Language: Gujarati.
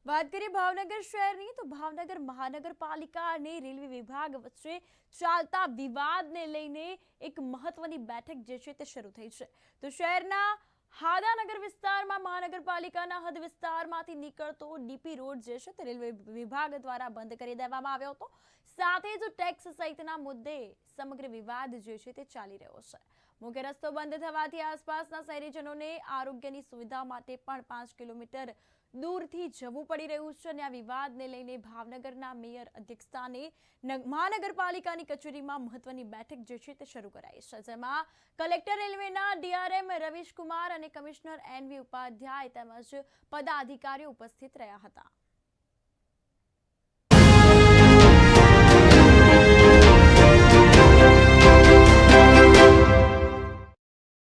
વાત કરીએ ભાવનગર શહેરની તો ભાવનગર મહાનગરપાલિકા અને રેલવે વિભાગ વચ્ચે ચાલતા વિવાદને લઈને એક મહત્વની બેઠક જે છે તે શરૂ થઈ છે। તો શહેરના હાદાનગર વિસ્તારમાં મહાનગરપાલિકાના હદ વિસ્તારમાંથી નીકળતો ડીપી રોડ જે છે તે રેલવે વિભાગ દ્વારા બંધ કરી દેવામાં આવ્યો હતો। સાથે જ ટેક્સ સહિતના મુદ્દે સમગ્ર વિવાદ જે છે તે ચાલી રહ્યો છે। મુખ્ય રસ્તો બંધ થવાથી આસપાસના શહેરીજનોને આરોગ્યની સુવિધા માટે પણ 5 કિલોમીટર દૂરથી જવું પડી રહ્યું છે। અને આ વિવાદને લઈને ભાવનગરના મેયર અધ્યક્ષસ્થાને મહાનગરપાલિકાની કચેરીમાં મહત્વની બેઠક જે છે તે શરૂ કરાઈ છે, જેમાં કલેક્ટર રેલવેના ડીઆરએમ રવીશકુમાર અને કમિશનર એનવી ઉપાધ્યાય તેમજ પદાધિકારીઓ ઉપસ્થિત રહ્યા હતા।